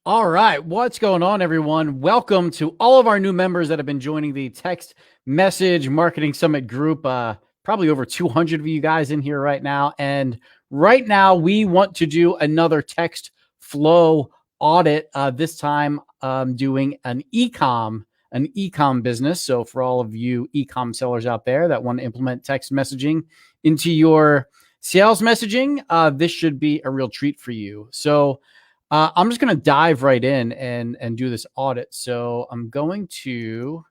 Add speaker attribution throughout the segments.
Speaker 1: All right. What's going on, everyone? Welcome to all of our new members that have been joining the Text Message Marketing Summit group. Probably over 200 of you guys in here right now. And right now, we want to do another text flow audit. This time, doing an e-com business. So for all of you e-com sellers out there that want to implement text messaging into your sales messaging, this should be a real treat for you. So I'm just going to dive right in and do this audit. So I'm going to,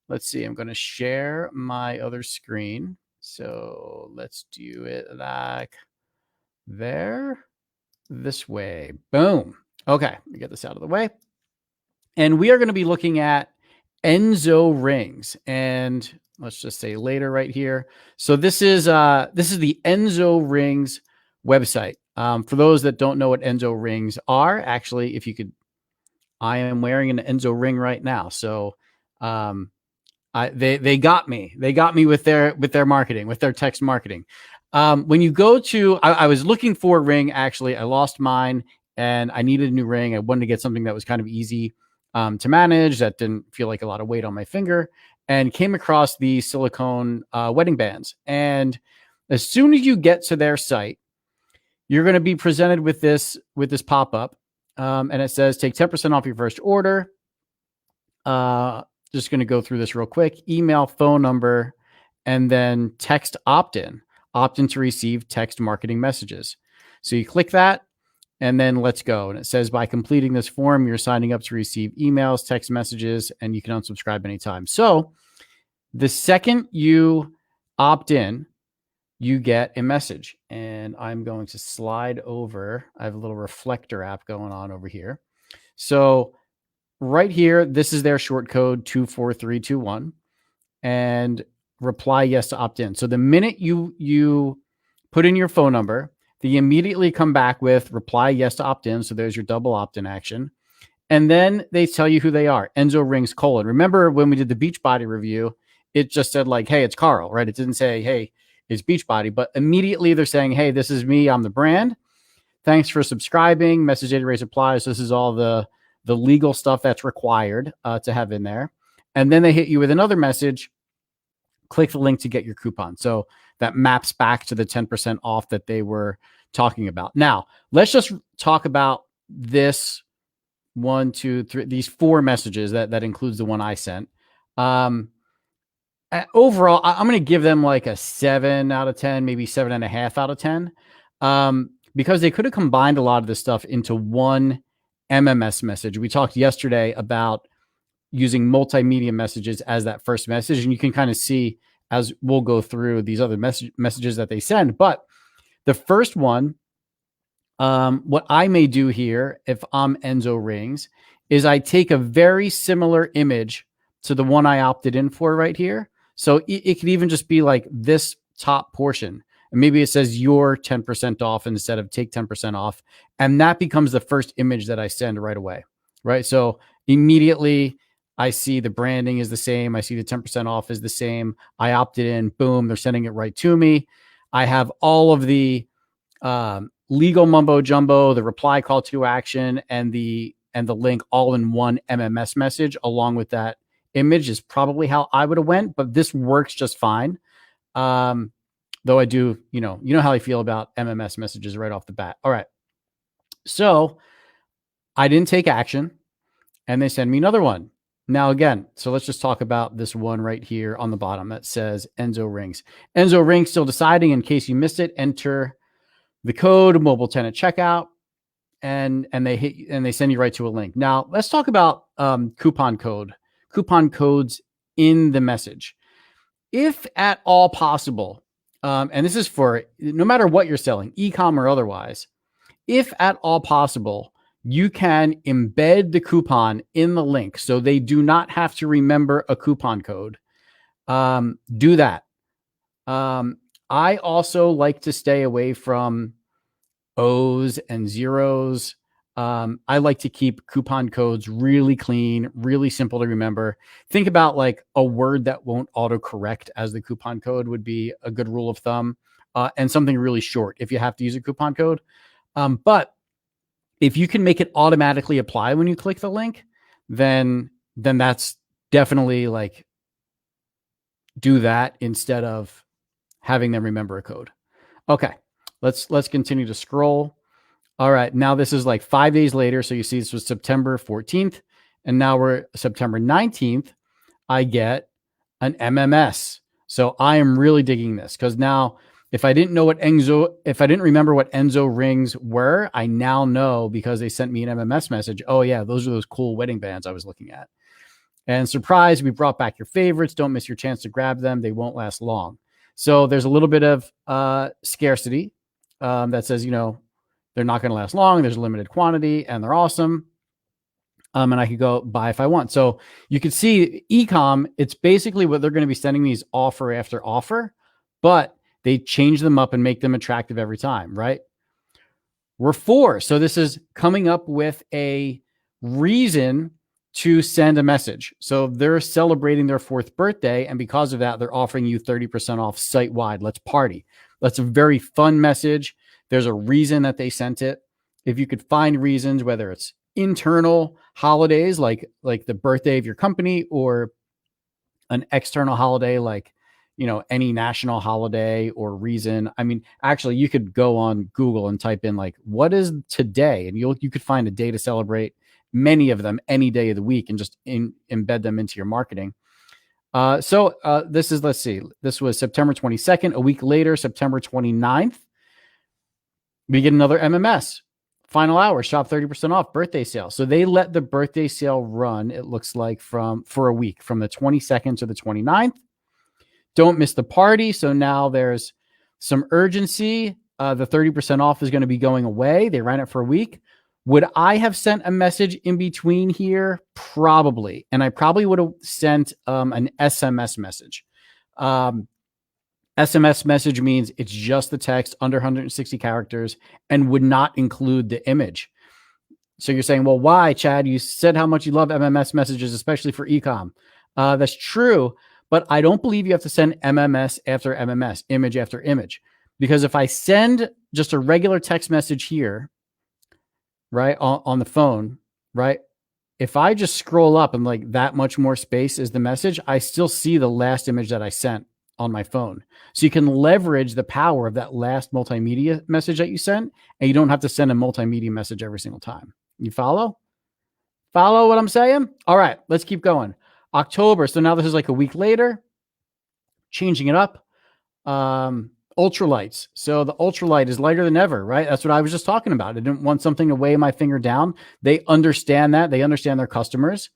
Speaker 1: let's see, I'm going to share my other screen. So let's do it like there, this way. Boom. Okay, let me get this out of the way. And we are going to be looking at Enso rings. And let's just say later right here. So this is the Enso rings website. For those that don't know what Enso rings are, actually, if you could, I am wearing an Enso ring right now. So they got me. They got me with their marketing, with their text marketing. When you go to, I was looking for a ring. Actually, I lost mine, and I needed a new ring. I wanted to get something that was kind of easy to manage, that didn't feel like a lot of weight on my finger, and came across the silicone wedding bands. And as soon as you get to their site, you're going to be presented with this pop-up, and it says take 10% off your first order. Just going to go through this real quick. Email, phone number, and then text opt-in to receive text marketing messages. So you click that, and then let's go. And it says by completing this form, you're signing up to receive emails, text messages, and you can unsubscribe anytime. So the second you opt in, you get a message. And I'm going to slide over. I have a little reflector app going on over here. So right here, this is their short code 24321, and reply yes to opt in. So the minute you put in your phone number, they immediately come back with reply yes to opt in. So there's your double opt in action. And then they tell you who they are. Enso rings : Remember when we did the Beachbody review, it just said like, hey, it's Carl, right? It didn't say, hey, it's Beachbody, but immediately they're saying, hey, this is me. I'm the brand. Thanks for subscribing. Message data rate applies. This is all the legal stuff that's required to have in there. And then they hit you with another message. Click the link to get your coupon. So that maps back to the 10% off that they were talking about. Now, let's just talk about this 1, 2, 3, these 4 messages that includes the one I sent. Overall, I'm going to give them like a 7 out of 10, maybe 7.5 out of 10, because they could have combined a lot of this stuff into one MMS message. We talked yesterday about using multimedia messages as that first message, and you can kind of see as we'll go through these other messages that they send. But the first one, what I may do here, if I'm Enso rings, is I take a very similar image to the one I opted in for right here. So it could even just be like this top portion. And maybe it says you're 10% off instead of take 10% off. And that becomes the first image that I send right away, right? So immediately I see the branding is the same. I see the 10% off is the same. I opted in, boom, they're sending it right to me. I have all of the legal mumbo jumbo, the reply call to action, and the link all in one MMS message along with that image is probably how I would have went, but this works just fine. Though I do, you know how I feel about MMS messages right off the bat. All right. So I didn't take action, and they send me another one. Now, again, so let's just talk about this one right here on the bottom that says Enso rings. Enso rings still deciding. In case you missed it, enter the code mobile tenant checkout, and they send you right to a link. Now, let's talk about coupon codes in the message. If at all possible, and this is for no matter what you're selling, e-com or otherwise, if at all possible, you can embed the coupon in the link so they do not have to remember a coupon code. Do that. I also like to stay away from O's and zeros. I like to keep coupon codes really clean, really simple to remember. Think about like a word that won't autocorrect as the coupon code would be a good rule of thumb, and something really short if you have to use a coupon code. But If you can make it automatically apply when you click the link, then that's definitely like, do that instead of having them remember a code. Okay, let's continue to scroll. All right, now this is like 5 days later. So you see this was September 14th, and now we're September 19th. I get an MMS. So I am really digging this, because now if I didn't remember what Enso rings were, I now know, because they sent me an MMS message. Oh yeah, those are those cool wedding bands I was looking at. And surprise, we brought back your favorites. Don't miss your chance to grab them. They won't last long. So there's a little bit of scarcity that says, they're not going to last long. There's a limited quantity and they're awesome. And I could go buy if I want. So you can see ecom, it's basically what they're going to be sending me is offer after offer, but they change them up and make them attractive every time, right? We're 4. So this is coming up with a reason to send a message. So they're celebrating their 4th birthday, and because of that, they're offering you 30% off site-wide. Let's party. That's a very fun message. There's a reason that they sent it. If you could find reasons, whether it's internal holidays like the birthday of your company, or an external holiday like any national holiday or reason. I mean, actually, you could go on Google and type in like, what is today? And you could find a day to celebrate, many of them any day of the week, and just embed them into your marketing. So this is, let's see, this was September 22nd. A week later, September 29th, we get another MMS. Final hour, shop 30% off, birthday sale. So they let the birthday sale run, it looks like, for a week, from the 22nd to the 29th. Don't miss the party. So now there's some urgency. The 30% off is going to be going away. They ran it for a week. Would I have sent a message in between here? Probably. And I probably would have sent an SMS message. SMS message means it's just the text under 160 characters and would not include the image. So you're saying, well, why, Chad? You said how much you love MMS messages, especially for ecom. That's true, but I don't believe you have to send MMS after MMS, image after image. Because if I send just a regular text message here, right, on the phone, right, if I just scroll up and like that much more space is the message, I still see the last image that I sent on my phone. So you can leverage the power of that last multimedia message that you sent, and you don't have to send a multimedia message every single time. You follow? Follow what I'm saying? All right, let's keep going. October. So now this is like a week later, changing it up. Ultralights. So the ultralight is lighter than ever, right? That's what I was just talking about. I didn't want something to weigh my finger down. They understand that. They understand their customers.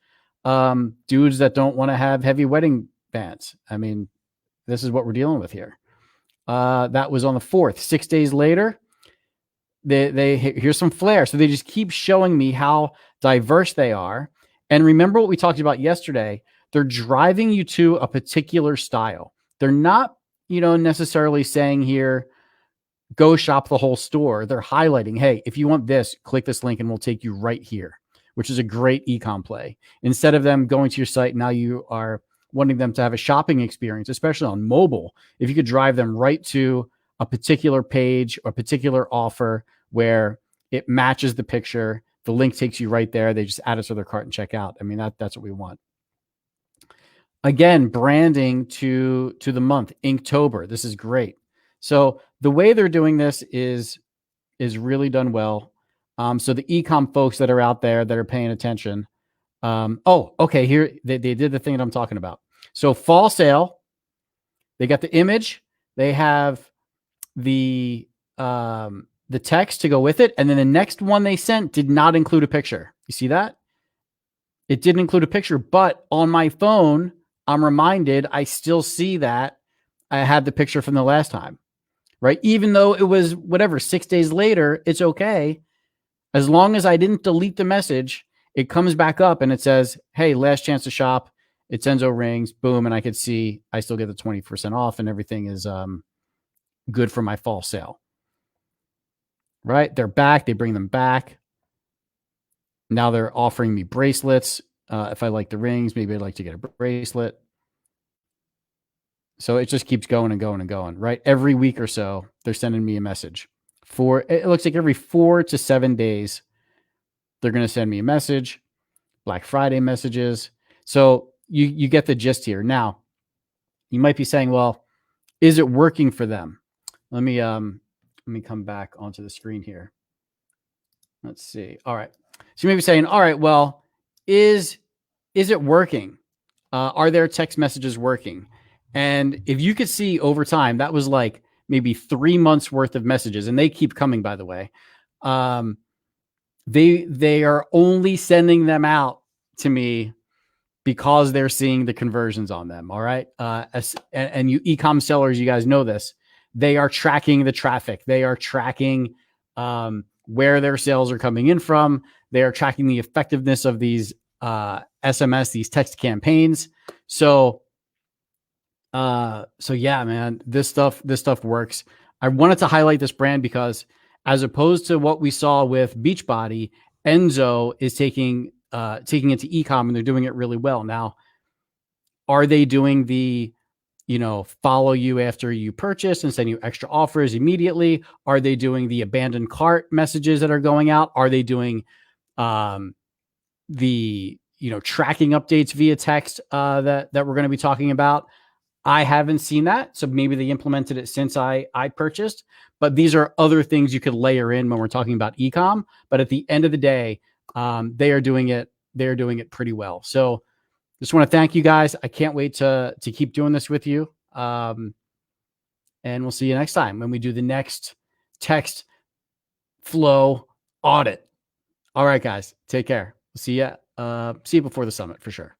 Speaker 1: Dudes that don't want to have heavy wedding bands. I mean, this is what we're dealing with here. That was on the 4th. 6 days later, here's some Flair. So they just keep showing me how diverse they are. And remember what we talked about yesterday. They're driving you to a particular style. They're not, necessarily saying here, go shop the whole store. They're highlighting, hey, if you want this, click this link and we'll take you right here, which is a great ecom play. Instead of them going to your site, now you are wanting them to have a shopping experience, especially on mobile. If you could drive them right to a particular page or a particular offer where it matches the picture, the link takes you right there. They just add it to their cart and check out. I mean, that's what we want. Again, branding to the month, Inktober. This is great. So the way they're doing this is really done well. So the ecom folks that are out there that are paying attention. Okay, here they did the thing that I'm talking about. So fall sale, they got the image, they have the text to go with it, and then the next one they sent did not include a picture. You see that? It didn't include a picture, but on my phone, I'm reminded I still see that I had the picture from the last time, right? Even though it was 6 days later, it's okay. As long as I didn't delete the message, it comes back up and it says, hey, last chance to shop. It's Enso rings, boom. And I could see I still get the 20% off and everything is good for my fall sale, right? They're back. They bring them back. Now they're offering me bracelets. If I like the rings, maybe I'd like to get a bracelet. So it just keeps going and going and going, right? Every week or so, they're sending me a message. It looks like every 4 to 7 days, they're going to send me a message. Black Friday messages. So you get the gist here. Now, you might be saying, well, is it working for them? Let me come back onto the screen here. Let's see. All right. So you may be saying, all right, well, is it working? Are their text messages working? And if you could see over time, that was like maybe 3 months worth of messages, and they keep coming, by the way. They are only sending them out to me because they're seeing the conversions on them. All right. And you e-com sellers, you guys know this. They are tracking the traffic. They are tracking where their sales are coming in from. They are tracking the effectiveness of these SMS, these text campaigns. So yeah, man, this stuff works. I wanted to highlight this brand because as opposed to what we saw with Beachbody, Enso is taking it to e-com, and they're doing it really well. Now, are they doing the, follow you after you purchase and send you extra offers immediately? Are they doing the abandoned cart messages that are going out? Are they doing the tracking updates via text that we're going to be talking about? I haven't seen that, so maybe they implemented it since I purchased. But these are other things you could layer in when we're talking about e-com. But at the end of the day, they are doing it. They're doing it pretty well. So just want to thank you guys. I can't wait to keep doing this with you. And we'll see you next time when we do the next text flow audit. All right, guys, take care. See you before the summit for sure.